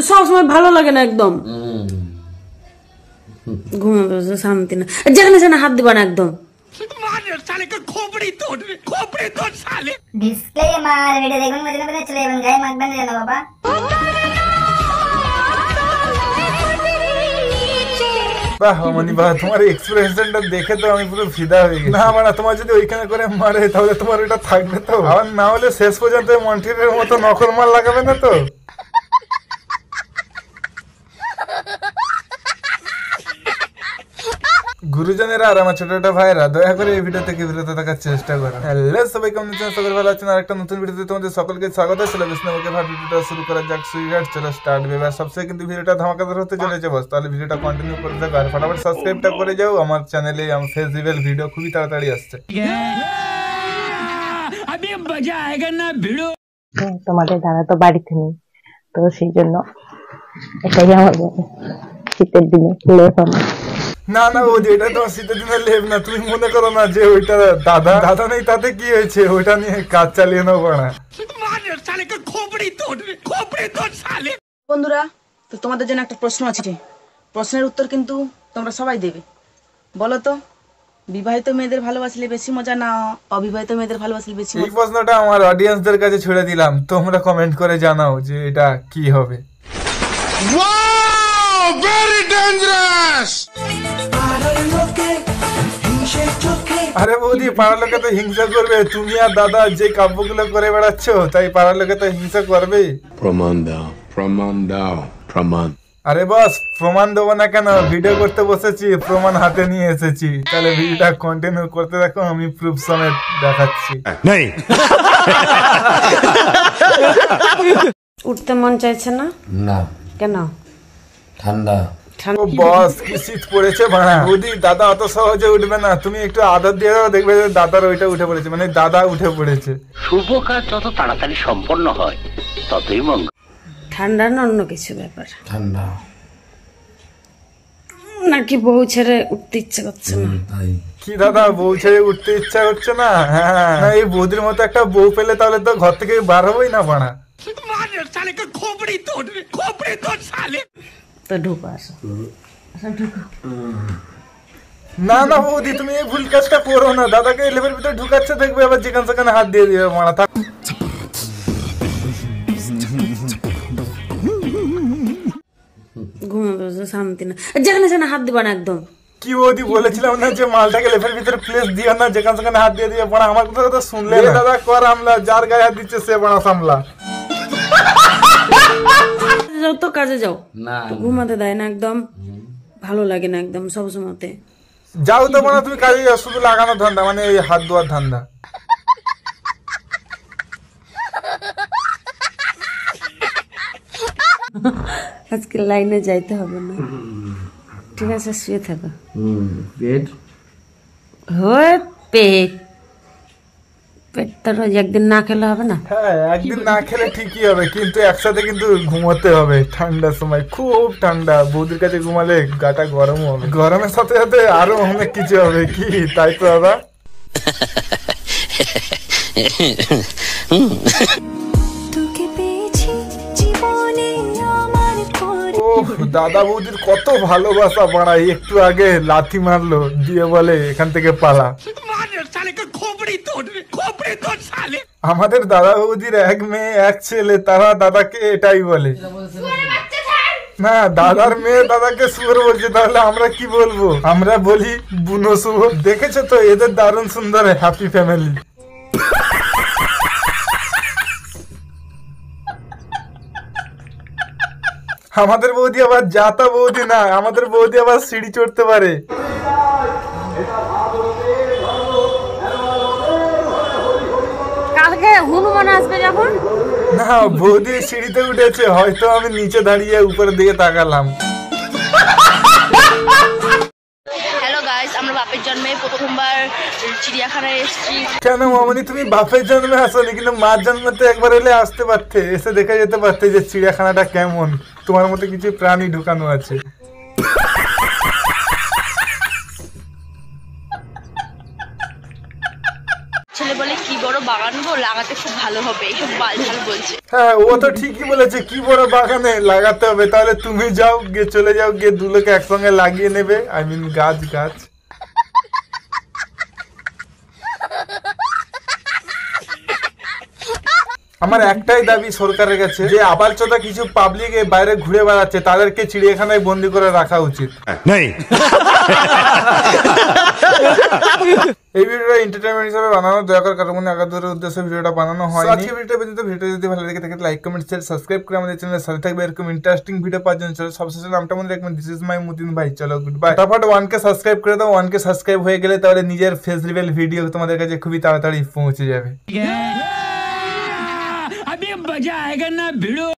সবসময় ভালো লাগে না একদম, ঘুমাবে শান্তি না, যেখানে সেখানে হাত দিবা না একদম। ডিসক্লেমার, ভিডিও দেখুন মজা করে চলে যাবেন, গায়ে মাখবেন না বাবা। বাহ মামনি বাহ, তোমার এক্সপ্রেশনটা দেখে তো আমি পুরো ফিদা হয়ে গেছি। না মানে তোমার যদি ওইখানে করে মারে তাহলে তোমার ওইটা থাকবে তো, আর না হলে শেষ পর্যন্ত মন্টিরের মতো নকল মাল লাগাবে না তো। গুরুজনেরা আর আমার ছোট ছোট ভাইরা দয়া করে এই ভিডিও থেকে বিরত থাকার চেষ্টা করো। হ্যালো সবাই, কেমন আছেন? সকলে ভালো আছেন? আর একটা নতুন ভিডিওতে তোমাদের সকলকে স্বাগত। চলো বিষ্ণুকে ভিডিওটা শুরু করা যাক। সুইট চলো স্টার্ট। এবার সবচেয়ে কিন্তু ভিডিওটা ধামাকাদার হতে চলেছে বস, তাহলে ভিডিওটা কন্টিনিউ করে থাকো আর ফটাফট সাবস্ক্রাইবটা করে যাও। আমার চ্যানেলে আমার ফেস্টিভ্যাল ভিডিও খুবই তাড়াতাড়ি আসছে। তোমাদের দাদা তো বাড়িতে নেই, তো সেই জন্য এটাই আমার শীতের দিনে লেপ আমার। না না বৌদি, এটা তোমার শীতের দিনের লেপ না। তুমি মনে করো না যে ওইটা দাদা দাদা নেই তাতে কি হয়েছে, ওইটা নিয়ে কাজ চালিয়ে নেবো না। বন্ধুরা, তো তোমাদের জন্য একটা প্রশ্ন আছে, প্রশ্নের উত্তর কিন্তু তোমরা সবাই দেবে। বলো তো, বিবাহিত মেয়েদের ভালোবাসলে বেশি মজা না অবিবাহিত মেয়েদের ভালোবাসলে বেশি মজা? এই প্রশ্নটা আমার অডিয়েন্সদের কাছে ছেড়ে দিলাম, তোমরা কমেন্ট করে জানাও যে এটা কি হবে। আরে বৌদি, পাড়ার লোকে তো হিংসা করবে, তুমি আর দাদা যে কাব্যগুলো করে বেড়াচ্ছ তাই পাড়ার লোকে তো হিংসা করবেই। প্রমাণ দাও, প্রমাণ দাও, প্রমাণ। আরে বস, প্রমাণ দেবো না কেন, ভিডিও করতে বসেছি, প্রমাণ হাতে নিয়ে এসেছি। তাহলে ভিডিওটা কন্টিনিউ করতে দেখো, আমি প্রুফ সমেত দেখাচ্ছি। উঠতে মন চাইছে না? না। কেন? ঠান্ডা। ও বস, কি শীত পড়েছে ভাড়া। বৌদি, দাদা অত সহজে উঠবে না, তুমি একটু আদর দিয়ে দাও, দেখবে যে দাদার ওইটা উঠে পড়েছে, মানে দাদা উঠে পড়েছে। শুভ কাজ যত তাড়াতাড়ি সম্পন্ন হয় ততই মঙ্গল। ঠান্ডা না অন্য কিছু ব্যাপার? ঠান্ডা নাকি বউ ছেড়ে উঠতে ইচ্ছে করছে না? কি দাদা, বউ ছেড়ে উঠতে ইচ্ছা করছে না? হ্যাঁ, এই বৌদির মতো একটা বউ পেলে তাহলে তো ঘর থেকে বার হবেই না ভাড়া। তো ঢুকো, আসো ঢুকো। না না বৌদি, তুমি এই ভুল কাজটা করো না, দাদাকে লেভেল ভিতরে ঢুকাচ্ছে দেখবে আবার যেখানে সেখানে হাত দিয়ে দিবে মারা। ঘুমাবে শান্তি না, যেখানে সেখানে হাত দিবা না একদম। কি বৌদি, বলেছিলাম না যে মালটাকে লেভেল ভিতরে প্লেস দিও না, যেখানে সেখানে হাত দিয়ে দিয়ে পড়া। আমার কথা শুনলে দাদা কর আমলা, যার গায়ে হাত দিচ্ছে সে বড়া সামলা। যাও তো, কাজে যাও। না, ঘুমাতে দেয় না একদম, ভালো লাগে না একদম সবসময়তে। যাও তো মানে, তুমি কাজে যাও, শুধু লাগানো ধান্দা, মানে এই হাত ধোয়ার ধান্দা। আজকে লাইনে যাইতে হবে না, ঠিক আছে? শুয়ে থাকো। পেট হয় পেটটা রোজ একদিন না খেলে হবে না? হ্যাঁ, একদিন না খেলে ঠিকই হবে, কিন্তু একসাথে কিন্তু ঘুমোতে হবে। ঠান্ডার সময় খুব ঠান্ডা, বৌদির কাছে ঘুমালে গাটা গরম হবে, গরমের সাথে সাথে আরো অনেক কিছু হবে। কি তাই তো দাদা? দাদা বৌদির কত ভালোবাসা বাড়াই, একটু আগে লাথি মারলো দিয়ে বলে এখান থেকে পালা। আমাদের দাদা বৌদির এক মেয়ে এক ছেলে, তারা দাদাকে এটাই বলে। না, দাদার মেয়ে দাদাকে শুয়োর বলছে, তাহলে আমরা কি বলবো? আমরা বলি বুনো শুয়োর। দেখেছো তো এদের দারুণ সুন্দর হ্যাপি ফ্যামিলি। আমাদের বৌদি আবার যাতা বৌদি না, আমাদের বৌদি আবার সিঁড়ি চড়তে পারে। কালকে হনুমান আসবে যখন। না, বৌদি সিঁড়িতে উঠেছে, হয়তো আমি নিচে দাঁড়িয়ে উপরের দিকে তাকালাম। হ্যালো গাইস, আমরা বাপের জন্মে প্রথমবার চিড়িয়াখানায় এসেছি। কেন মামনি, তুমি বাপের জন্মে আসোনি, কিন্তু মার জন্মে তো একবার এলে আসতে পারতে, এসে দেখে যেতে পারতে যে চিড়িয়াখানাটা কেমন, তোমার মতো কিছু প্রাণী ঢুকানো আছে। ছেলে বলে কি বড় বাগান বানাবো, লাগাতে খুব ভালো হবে, এইসব বাল বলছে। হ্যাঁ ও তো ঠিকই বলেছে, কি বড় বাগানে লাগাতে হবে, তাহলে তুমি যাও গিয়ে চলে যাও গিয়ে দুলোকে একসঙ্গে লাগিয়ে নেবে, আই মিন গাছ গাছ। আমার একটাই দাবি সরকারের কাছে, যে আবালচোদা কিছু পাবলিক বাইরে ঘুরে বেড়াচ্ছে তাদেরকে চিড়িয়াখানায় বন্দি করে রাখা উচিত। এই ভিডিওটা এন্টারটেইনমেন্ট হিসেবে বানানো, দয়া করে কারো মনে আঘাতের উদ্দেশ্যে ভিডিওটা বানানো হয়নি। আজকে ভিডিওটা পর্যন্ত, ভিডিও যদি ভালো লেগে থাকে লাইক কমেন্ট শেয়ার সাবস্ক্রাইব করে আমাদের চ্যানেলের সাথে থাকবে। এরকম ইন্টারেস্টিং ভিডিও পাওয়ার জন্য চলো সবশেষে নামটা মনে রাখবেন, দিস ইজ মাই মুতিন ভাই। চলো গুড বাই। তারপর 1K সাবস্ক্রাইব করে দাও। 1K সাবস্ক্রাইব হয়ে গেলে তাহলে নিজের ফেস রিভিল ভিডিও তোমাদের কাছে খুবই তাড়াতাড়ি পৌঁছে যাবে।